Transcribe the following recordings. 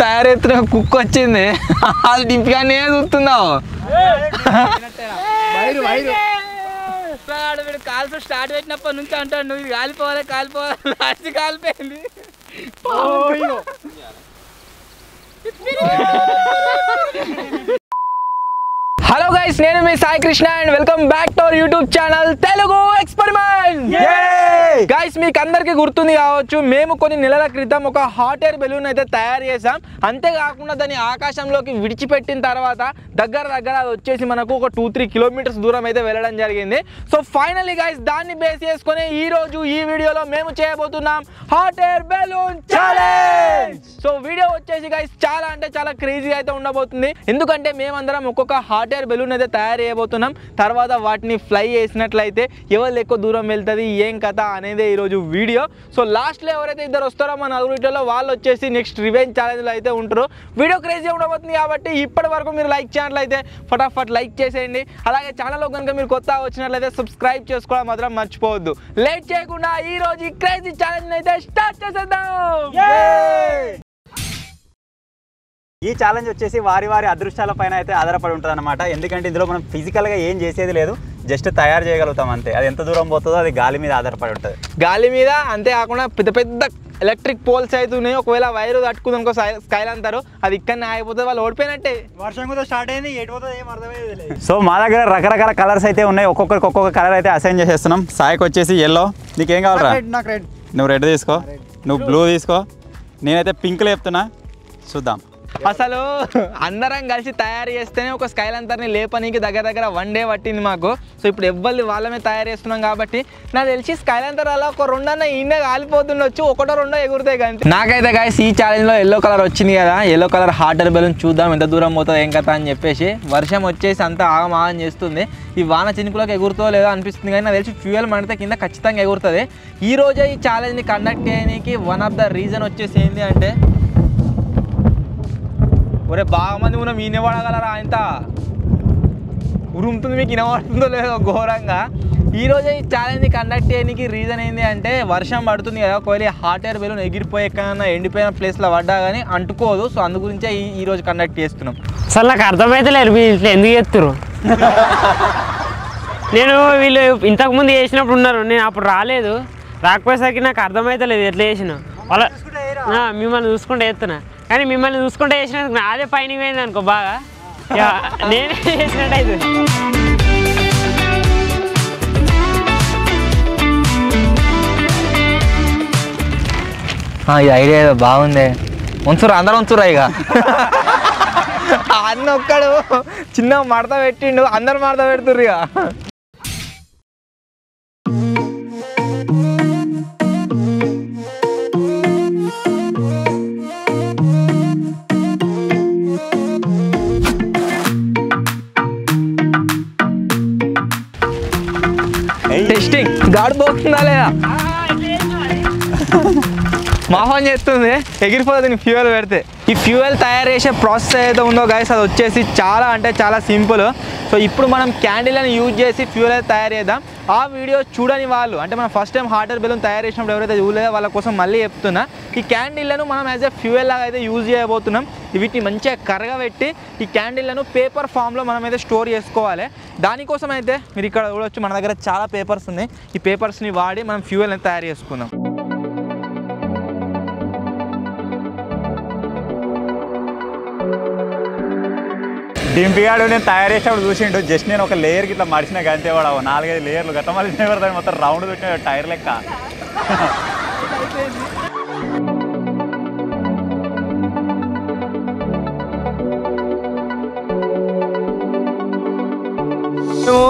తయారెత్తున కుక్క వచ్చింది అది డింపిగానే చూస్తున్నావు కాల్పు స్టార్ట్ పెట్టినప్పటి నుంచి అంటాడు నువ్వు ఇది కాలిపోవాలి కాలిపోవాలి లాస్ట్ కాలిపోయింది హలో గైస్ నేను మీ Sai Krishna and welcome back to our YouTube channel Telugu experiment guys మీకు అందరికీ గుర్తుంది కావచ్చు మేము కొన్ని నెలల క్రితం ఒక హాట్ ఎయిర్ బెలూన్ అయితే తయారు చేసాం అంతేకాకుండా దాన్ని ఆకాశంలోకి విడిచిపెట్టిన తర్వాత దగ్గర అది వచ్చేసి మనకు ఒక 2-3 కిలోమీటర్స్ దూరం అయితే వెళ్ళడం జరిగింది సో ఫైనల్లీ గైస్ దాన్ని బేస్ చేసుకొని ఈ రోజు ఈ వీడియోలో మేము చేయబోతున్నాం hot air balloon challenge so video వచ్చేసి గైస్ చాలా అంటే చాలా క్రేజీ అయితే ఉండబోతుంది ఎందుకంటే మేమందరం ఒక్కొక్క హాట్ ఎయిర్ బెలూన్ అయితే తయారు చేయబోతున్నాం తర్వాత వాటిని ఫ్లై చేసినట్లయితే ఎవరు ఎక్కువ దూరం వెళ్తుంది ఏం కథ అనేది ఈరోజు వీడియో సో లాస్ట్లో ఎవరైతే ఇద్దరు వస్తారో మన నలుగురిలో వాళ్ళు వచ్చేసి నెక్స్ట్ రివెంజ్ ఛాలెంజ్లో అయితే ఉంటారు వీడియో క్రేజీ ఉండబోతుంది కాబట్టి ఇప్పటి వరకు మీరు లైక్ చేసినట్లయితే ఫటాఫట్ లైక్ చేసేయండి అలాగే ఛానల్లో కనుక మీరు కొత్తగా వచ్చినట్లయితే సబ్స్క్రైబ్ చేసుకోవడం మాత్రం మర్చిపోవద్దు లేట్ చేయకుండా ఈ రోజు ఈ క్రేజీ ఛాలెంజ్ అయితే స్టార్ట్ చేసేద్దాం ఈ ఛాలెంజ్ వచ్చేసి వారి అదృష్టాల పైన అయితే ఆధారపడి ఉంటుంది అనమాట ఎందుకంటే ఇందులో మనం ఫిజికల్గా ఏం చేసేది లేదు జస్ట్ తయారు చేయగలుగుతాం అంతే అది ఎంత దూరం పోతుందో అది గాలి మీద ఆధారపడి ఉంటుంది గాలి మీద అంతేకాకుండా పెద్ద పెద్ద ఎలక్ట్రిక్ పోల్స్ అయితే ఉన్నాయి ఒకవేళ వైరు కట్టుకుందాం స్కైల్ అంటారు అది ఇక్కడనే ఆగిపోతుంది వాళ్ళు ఓడిపోయినట్టే వర్షం కూడా స్టార్ట్ అయింది సో మా దగ్గర రకరకాల కలర్స్ అయితే ఉన్నాయి ఒక్కొక్కరికి ఒక్కొక్క కలర్ అయితే అసైన్ చేసేస్తున్నాం సాయికి వచ్చేసి ఎల్లో నీకేం కావాలరా నువ్వు రెడ్ తీసుకో నువ్వు బ్లూ తీసుకో నేనైతే పింక్లో చెప్తున్నా చూద్దాం అసలు అందరం కలిసి తయారు చేస్తేనే ఒక స్కైల్ అంతర్ని లేపనీకి దగ్గర 1 డే పట్టింది మాకు సో ఇప్పుడు ఎవ్వరు వాళ్ళమే తయారు చేస్తున్నాం కాబట్టి నాకు తెలిసి స్కైల్ అంతర్ అలా ఒక 2 అన్న ఈయనే కాలిపోతుండొచ్చు 1-2 ఎగురుతాయి కానీ నాకైతే గాయస్ ఈ ఛాలెంజ్లో ఎల్లో కలర్ వచ్చింది కదా yellow colour hot air balloon చూద్దాం ఎంత దూరం పోతుంది ఏం కథ అని చెప్పేసి వర్షం వచ్చేసి అంతా ఆగం చేస్తుంది ఈ వాన చినుకులకు ఎగురుతో లేదో అనిపిస్తుంది కానీ నాకు తెలిసి ఫ్యూయల్ మండితే కింద ఖచ్చితంగా ఎగురుతుంది ఈ రోజే ఈ ఛాలెంజ్ని కండక్ట్ చేయడానికి వన్ ఆఫ్ ద రీజన్ వచ్చేసి ఏంటి అంటే ఒరే బాగా మంది మనం వినబడగలరా ఇంత ఉరుముతుంది మీకు వినబడుతుందో లేదో ఘోరంగా ఈరోజే ఈ ఛాలెంజ్ని కండక్ట్ చేయడానికి రీజన్ ఏంటి అంటే వర్షం పడుతుంది కదా ఒకవేళ హాట్ ఎయిర్ బెలూన్ ఎగిరిపోయి ఎక్కడన్నా ఎండిపోయిన ప్లేస్లో పడ్డా కానీ అంటుకోదు సో అందు గురించే ఈరోజు కండక్ట్ చేస్తున్నాం అసలు నాకు అర్థమైతే లేరు వీళ్ళు ఎందుకు చేస్తారు నేను వీళ్ళు ఇంతకుముందు చేసినప్పుడు ఉన్నారు నేను అప్పుడు రాలేదు రాకపోయేసరికి నాకు అర్థమైతే లేదు ఎట్లా చేసిన వాళ్ళ మిమ్మల్ని చూసుకుంటే చేస్తున్నా కానీ మిమ్మల్ని చూసుకుంటే చేసినందుకు నాదే పైన పోయింది అనుకో బాగా నేనే చేసినట్టయితే ఈ ఐడియా బాగుంది ఉంచురా అందరూ ఉంచురా ఇక అన్న ఒక్కడు చిన్న మడత పెట్టిండు అందరు మడత పెడుతుర్రు ఇక టెస్టింగ్ గాడి పోతుందా లేదా మాఫోన్ చేస్తుంది ఎగిరిపోతుంది ఫ్యూయల్ పెడితే ఈ ఫ్యూయల్ తయారు చేసే ప్రాసెస్ ఏదైతే ఉందో గైస్ అది వచ్చేసి చాలా అంటే చాలా సింపుల్ సో ఇప్పుడు మనం క్యాండిల్ని యూజ్ చేసి ఫ్యూయల్ అయితే తయారు చేద్దాం ఆ వీడియో చూడని వాళ్ళు అంటే మనం first time hot air balloon తయారు చేసినప్పుడు ఎవరైతే చూడలేదో వాళ్ళ కోసం మళ్ళీ చెప్తున్నా ఈ క్యాండిల్లను మనం యాజ్ ఎ ఫ్యూయల్ లాగా అయితే యూజ్ చేయబోతున్నాం వీటిని మంచిగా కరగబెట్టి ఈ క్యాండిల్లను పేపర్ ఫామ్లో మనం అయితే స్టోర్ చేసుకోవాలి దానికోసం అయితే మీరు ఇక్కడ చూడవచ్చు మన దగ్గర చాలా పేపర్స్ ఉన్నాయి ఈ పేపర్స్ని వాడి మనం ఫ్యూయల్ అయితే తయారు చేసుకుందాం డింపిగాడు నేను తయారు చేసేప్పుడు చూసిండు జస్ట్ నేను ఒక లేయర్కి ఇట్లా మడిచిన గంతే వాడు 4-5 లేయర్లు గత మళ్ళీ దాన్ని మొత్తం రౌండ్ పెట్టిన టైర్ లెక్క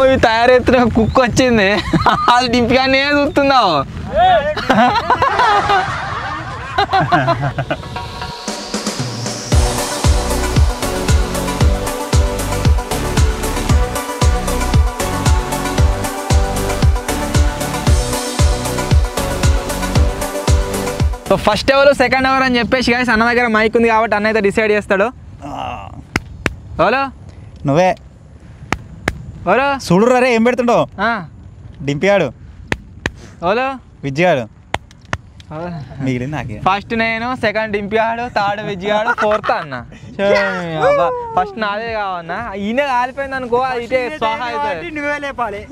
ఇవి తయారెత్తున కుక్క వచ్చింది అది డింపిగానే చూస్తున్నావు సో ఫస్ట్ ఎవరు సెకండ్ ఎవరు అని చెప్పేసి గాయస్ అన్న దగ్గర మైక్ ఉంది కాబట్టి అన్న అయితే డిసైడ్ చేస్తాడు ఎవరు నువ్వే ఎవరు చూడు రే ఏం పెడుతుండో డింపిగాడు ఎవరు విజ్జిగాడు మిగిలింది నాకే. ఫస్ట్ నేను, సెకండ్ డింపి ఆడు, థర్డ్ విజ్జి ఆడు, ఫోర్త్ అన్న. ఫస్ట్ నాదే కావన్నా. ఈయన కాలిపోయింది అనుకో అది ఇటే స్వాహ అవుతుంది. నువ్వే లేపాలి.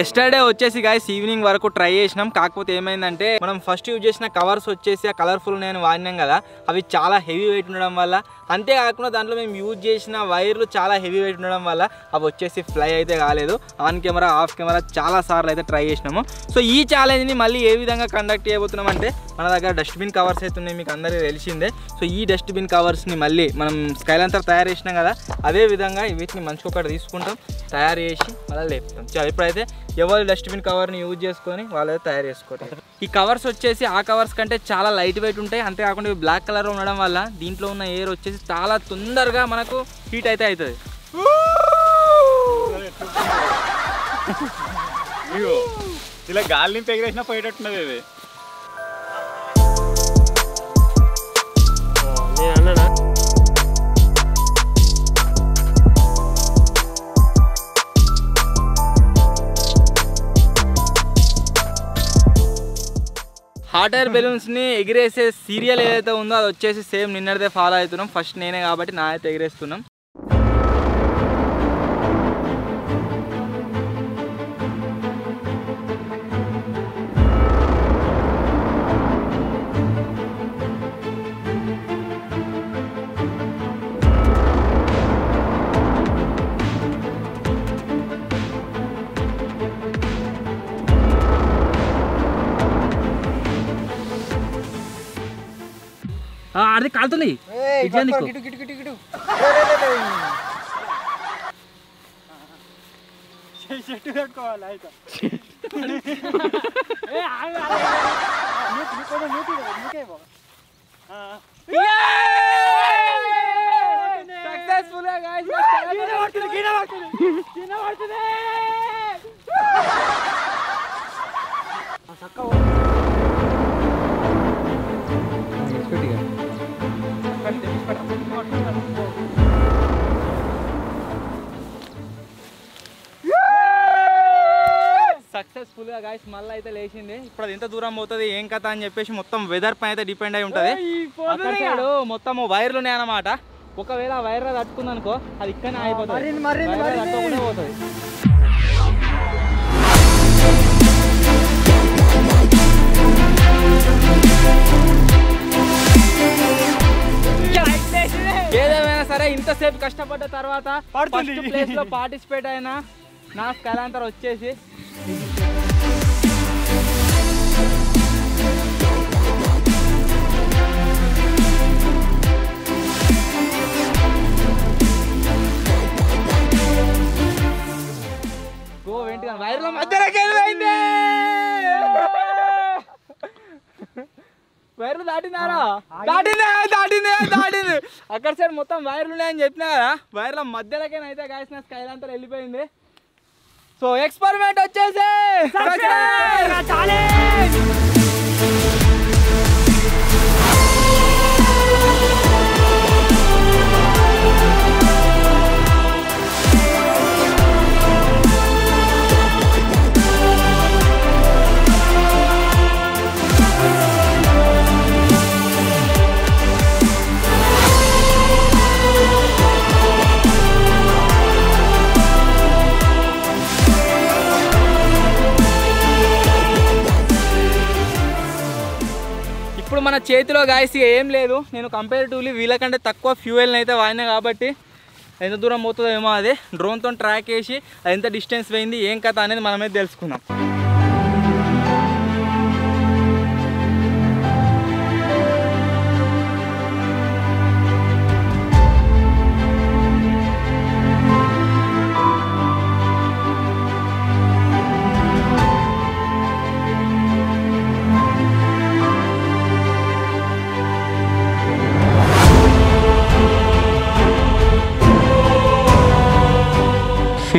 ఎస్టర్డే వచ్చేసి గైస్ ఈవినింగ్ వరకు ట్రై చేసినాం. కాకపోతే ఏమైందంటే మనం ఫస్ట్ యూజ్ చేసిన కవర్స్ వచ్చేసి ఆ కలర్ఫుల్ నేను వాడినాం కదా, అవి చాలా హెవీ వెయిట్ ఉండడం వల్ల, అంతేకాకుండా దాంట్లో మేము యూజ్ చేసిన వైర్లు చాలా హెవీ వెయిట్ ఉండడం వల్ల అవి వచ్చేసి ఫ్లై అయితే కాలేదు. ఆన్ కెమెరా ఆఫ్ కెమెరా చాలా సార్లు అయితే ట్రై చేసినాము. సో ఈ ఛాలెంజ్ని మళ్ళీ ఏ విధంగా కండక్ట్ చేయబోతున్నాం అంటే, మన దగ్గర డస్ట్బిన్ కవర్స్ అయితే ఉన్నాయి, మీకు అందరికీ తెలిసిందే. సో ఈ డస్ట్బిన్ కవర్స్ని మళ్ళీ మనం స్కైలాంతర్ తయారు చేసినాం కదా, అదే విధంగా వీటిని మంచిగా ఒకటి తీసుకుంటాం, తయారు చేసి మళ్ళీ లేపుతాం. ఇప్పుడైతే ఎవరు డస్ట్బిన్ కవర్ని యూజ్ చేసుకొని వాళ్ళైతే తయారు చేసుకోవటం. ఈ కవర్స్ వచ్చేసి ఆ కవర్స్ కంటే చాలా లైట్ వెయిట్ ఉంటాయి. అంతేకాకుండా ఇవి బ్లాక్ కలర్లో ఉండడం వల్ల దీంట్లో ఉన్న ఎయిర్ వచ్చేసి చాలా తొందరగా మనకు హీట్ అయితే అవుతుంది. ఇలా గాలి నింపి ఎగిరేసినా పోయేటట్టున్నది ఇది. హాట్ ఎయిర్ బెలూన్స్ని ఎగిరేసే సీరియల్ ఏదైతే ఉందో అది వచ్చేసి సేమ్ నిన్నటిదే ఫాలో అవుతున్నాం. ఫస్ట్ నేనే కాబట్టి నా అయితే ఎగిరేస్తున్నాం. అది కాలుతుంది. సక్సెస్ఫుల్ గా గాయ్స్ మళ్ళీ అయితే లేచింది. ఇప్పుడు అది ఎంత దూరం పోతుంది ఏం కథ అని చెప్పేసి మొత్తం వెదర్ పైన అయితే డిపెండ్ అయి ఉంటుంది. అక్కడ సైడ్ మొత్తం వైర్లు ఉన్నాయి అన్నమాట. ఒకవేళ వైర్ తట్టుకుంది అనుకో అది ఇక్కడనే అయిపోతుంది, పోతుంది. ఏదేమైనా సరే ఇంతసేపు కష్టపడ్డ తర్వాత ఫస్ట్ ప్లేస్ లో పార్టిసిపేట్ అయిన నా స్కైలాంతర్ వచ్చేసి వైర్ల మధ్యలోకి వెళ్ళిపోయింది. వైర్లు దాటినారా? దాటింది. అక్కడ సైడ్ మొత్తం వైర్లు ఉన్నాయని చెప్పినా కదా, వైర్ల మధ్యలోకైనా కాసిన స్కైలాంతర్ వెళ్ళిపోయింది. సో ఎక్స్పెరిమెంట్ వచ్చేసి ఇప్పుడు మన చేతిలో గాయస్ ఏం లేదు. నేను కంపారిటివ్లీ వీళ్ళకంటే తక్కువ ఫ్యూయల్ని అయితే వాడినా కాబట్టి ఎంత దూరం పోతుందో ఏమో అది డ్రోన్తో ట్రాక్ చేసి అది ఎంత డిస్టెన్స్ పోయింది ఏం కథ అనేది మనమే తెలుసుకుందాం.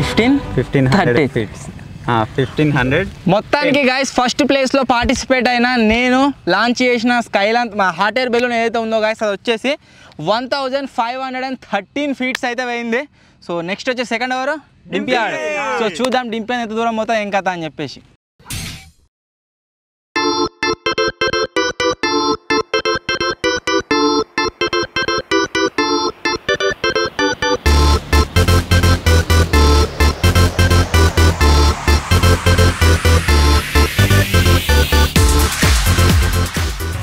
1500 ఫీట్స్ 1500. మొత్తానికి గైస్ ఫస్ట్ ప్లేస్లో పార్టిసిపేట్ అయినా నేను లాంచ్ చేసిన స్కైలాంత్ మా హాట్ ఎయిర్ బెలూన్ ఏదైతే ఉందో గైస్ అది వచ్చేసి 1513 ఫీట్స్ అయితే పోయింది. సో నెక్స్ట్ వచ్చే సెకండ్ ఎవరు డింపియాడ్. సో చూద్దాం డింపియాడ్ ఎంత దూరం పోతా ఏం కథ అని చెప్పేసి.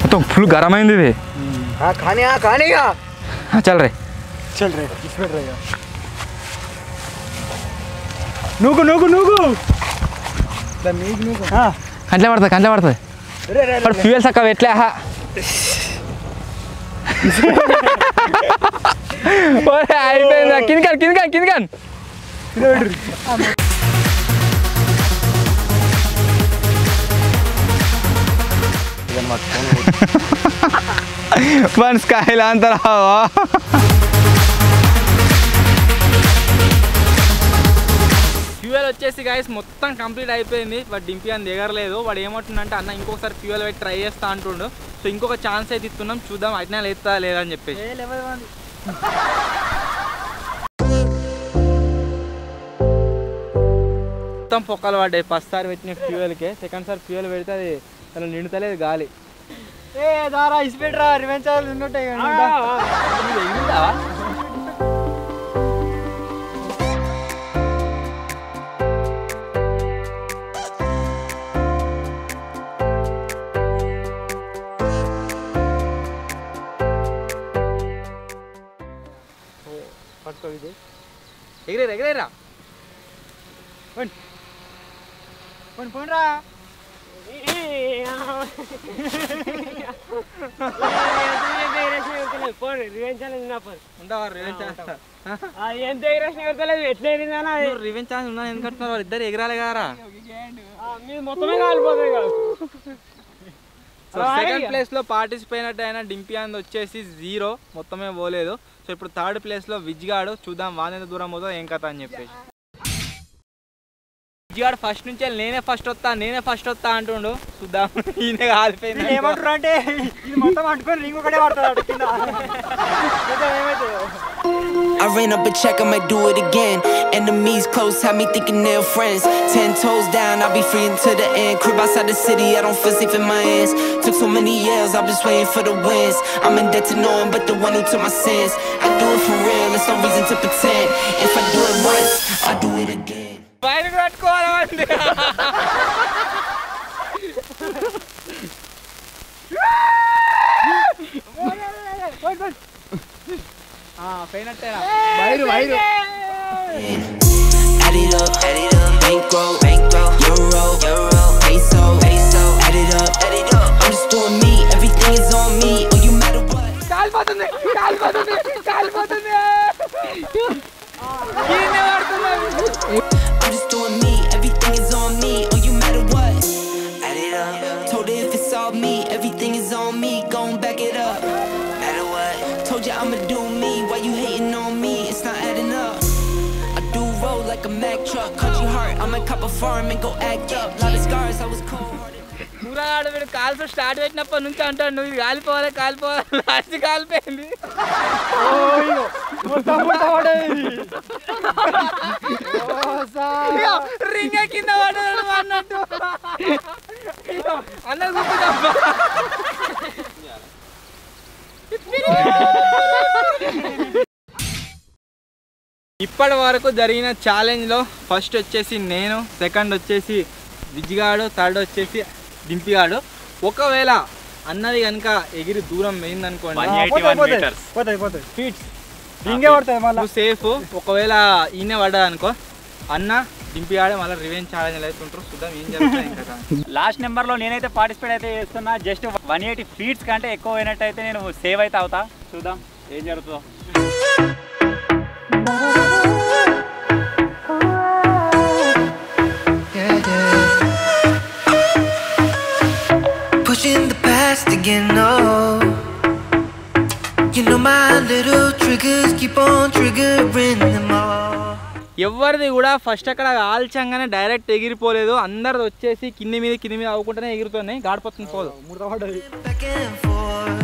మొత్తం ఫుల్ గరం అయింది ఇది. చల్ రే నూగు కంట్లే పడుతుంది బట్ ఫ్యూయల్ సక్క ఎట్లా అయిపోయిందా కిందికాన్ వన్ స్కైలాంత్ రావా. ఫ్యూయల్ వచ్చేసి గైస్ మొత్తం కంప్లీట్ అయిపోయింది. బట్ డింపియాన్ దిగరలేదు. వాడు ఏమంటుండంటే అన్న ఇంకొకసారి ఫ్యూయల్ పెట్టి ట్రై చేస్తా అంటుండు. సో ఇంకొక ఛాన్స్ అయితే ఇస్తున్నాం, చూద్దాం అట్లా లేస్తా లేదని చెప్పేసి. మొత్తం పొక్కలు పడ్డాయి ఫస్ట్ సారి పెట్టిన ఫ్యూయల్కే. సెకండ్ సారి ఫ్యూయల్ పెడితే అది తను నిండుతలేదు గాలి. దారా ఇసిపెట్రా రివెంజ్ ఉన్నట్టాయి. పట్టుకో ఇది ఎగిరేరా పోండ్రా. రివెంజ్ ఛాన్స్ ఉన్నా ఎందుకంటున్నారు వాళ్ళు ఇద్దరు ఎగరాలి కదా. మొత్తమే కాలిపోతాయి కదా. సెకండ్ ప్లేస్ లో పార్టిసిపేట్ అయిన డింపియాన్ వచ్చేసి 0 మొత్తమే పోలేదు. సో ఇప్పుడు థర్డ్ ప్లేస్ లో విజ్గాడు. చూద్దాం వానెంత దూరం పోతుందో ఏం కథ అని చెప్పేసి. విజ్గాడు ఫస్ట్ నుంచి నేనే ఫస్ట్ వస్తా అంటుండు. చూద్దాం ఈయన కాలిపోయింది. ఏమంటారు అంటే ఇది మొత్తం అంటుకొని రింగ్ ఒకటే పడతాడు కింద. I ran up a check, I might do it again. Enemies close, have me thinking they're friends. 10 toes down, I'll be free until the end. Crib outside the city, I don't feel safe in my hands. Took so many years, I'm just waiting for the wins. I'm in debt to no one but the one who took my sins. I do it for real, there's no reason to pretend. If I do it once, I'll do it again. బయటకు పెట్టుకోవాలి. పోయినట్టేనా wire Add it up, bankroll, euro, peso, add it up, I'm just doing me, everything is on me, oh you matter what. కాలిపోతుంది. I'm just doing me, everything is on me, oh you matter what. Add it up, told her if it's all me, everything is on me, gon' back it up. Matter what, told you I'ma do me, why you hating on me, it's not adding up. I do roll like a Mack truck, country heart, I'ma cop a farm and go act up. Lot of scars, I was cold. కూరగాడు వీడు కాల్పు start పెట్టినప్పటి నుంచి అంటాడు నువ్వు ఇది కాలిపోవాలి last కాలిపోయింది. రింగ కింద పడ్డాడు అన్నట్టు అన్న చూపుదబ్బా. ఇప్పటి వరకు జరిగిన ఛాలెంజ్లో ఫస్ట్ వచ్చేసి నేను, సెకండ్ వచ్చేసి విజ్గాడు, థర్డ్ వచ్చేసి డింపిగాడు. ఒకవేళ అన్నది కనుక ఎగిరి దూరం పోయిందనుకోండి సేఫ్. ఒకవేళ ఈయన పడ్డది అనుకో అన్న డింపిగాడే మళ్ళీ రివెంజ్ ఛాలెంజ్ అవుతుంటారు. చూద్దాం ఏం జరుగుతుంది ఇంకా. లాస్ట్ నెంబర్లో నేనైతే పార్టిసిపేట్ అయితే చేస్తున్నా. జస్ట్ 180 ఫీట్స్ కంటే ఎక్కువ అయినట్టయితే నేను సేవ్ అయితే అవుతా. చూద్దాం ఏం జరుగుతుందో. Pushing the past again, no. You know my little triggers keep on triggering them all. ఎవరిది కూడా ఫస్ట్ అక్కడ ఆల్చంగానే డైరెక్ట్ ఎగిరిపోలేదు, అందరిది వచ్చేసి కింది మీద అవ్వకుండానే ఎగురుతున్నాయి, గాడిపోతుంది పోదు. back and forth.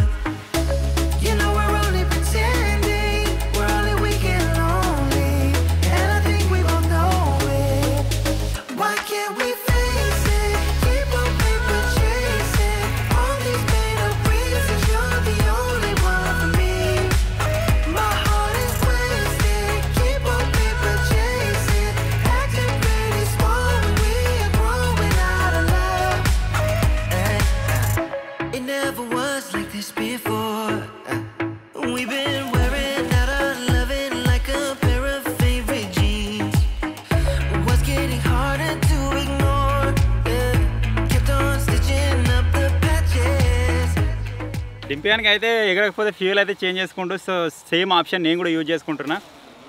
You know we're only pretending, we're only weak and lonely, and I think we both know it. Why can't we face it? Keep on paper chasing all these made up reasons. You're the only one for me. My heart is wasted. Keep on paper chasing, acting pretty small when we are growing out of love. It never was like this before. We've been wearing out our loving like a pair of favorite jeans. Was getting harder to ignore. Yeah. Kept on stitching up the patches. దింపడానికి అయితే ఎగరకపోతే fuel అయితే change చేసుకుంటూ, so same option నేను కూడా use చేసుకుంటున్నా.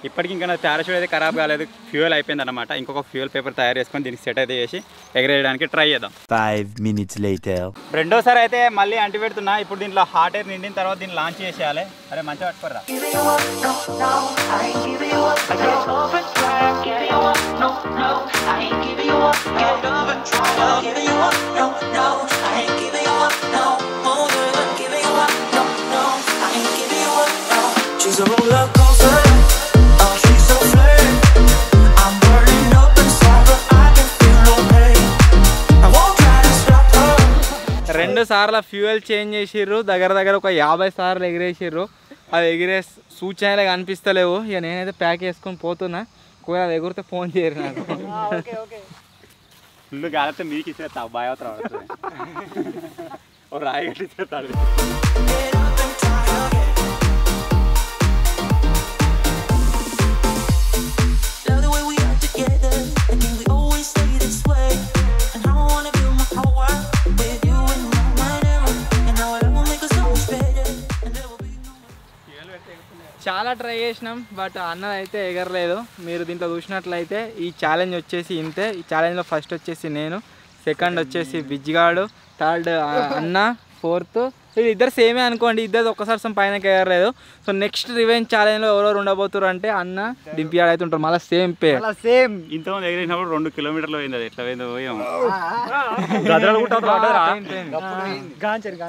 ఇప్పటికి ఇంకా నా parachute అయితే ఖరాబ్ కాలేదు, ఫ్యూయల్ అయిపోయింది అనమాట. ఇంకొక ఫ్యూయల్ పేపర్ తయారు చేసుకొని దీనికి సెట్ అయితే చేసి ఎగరేయడానికి ట్రై చేద్దాం. 5 minutes later. రెండోసారి అయితే మళ్ళీ అంటి పెడుతున్నా. ఇప్పుడు దీంట్లో హాట్ ఎయిర్ నిండిన తర్వాత దీన్ని లాంచ్ చేసేయాలి. అరే మంచిగా పట్టుకోరా. Giving you up, no, no, I ain't giving you up. I get over trying, giving you up, no, no, I ain't giving you up. Get over trying, giving you up, no, no, I ain't giving you up, no, more than giving you up, no, no, I ain't giving you up, no. She's a roller coaster, oh she's so flame. I'm burning up inside, but I can feel no pain. I won't try to stop her. 2 సార్లు fuel change చేసిర్రు, దగ్గర ఒక 50 సార్లు ఎగిరేసిర్రు. అది ఎగిరే సూచనలు కనిపిస్తలేవు. ఇక నేనైతే ప్యాక్ చేసుకొని పోతున్నా. ఒకవేళ అది ఎగురితే ఫోన్ చేయరు నాకు. ఫుల్ గాలితే మీకు ఇచ్చేస్తా, బాగా అవుతారు ఓ రాయి కట్టి ఇచ్చేస్తాడు. Get up and try again. Love the way we are together, and then we always stay this way. And I wanna build my whole world with you in my mind, and now it will make us so much better, and there will be no. చాలా try చేసినాం, but అన్నది అయితే ఎగరలేదు. మీరు దీంట్లో చూసినట్లయితే ఈ challenge వచ్చేసి ఇంతే. ఈ ఛాలెంజ్లో ఫస్ట్ వచ్చేసి నేను, సెకండ్ వచ్చేసి బిజ్గాడు, థర్డ్ అన్న, ఫోర్త్ ఇద్దరు సేమే అనుకోండి. ఇద్దరు ఒక్కసారి పైనకి ఎగరలేదు. సో నెక్స్ట్ రివెంజ్ ఛాలెంజ్లో ఎవరెవరు ఉండబోతున్నారు అంటే అన్న, డింపియాడ్ అయితే ఉంటారు. మళ్ళీ సేమ్ పే సేమ్ ఇంతమంది ఎగిరినప్పుడు 2 కిలోమీటర్లు పోయింది. అది ఎట్లా పోయిందో ఏమో.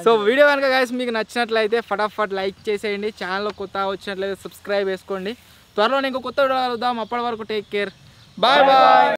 సో వీడియో కనుక గైస్ మీకు నచ్చినట్లయితే ఫటాఫట్ లైక్ చేసేయండి. ఛానల్లో కొత్తగా వచ్చినట్లయితే సబ్స్క్రైబ్ చేసుకోండి. త్వరలో ఇంకో కొత్త వీడియో కలుద్దాం. అప్పటి వరకు టేక్ కేర్, బాయ్ బాయ్.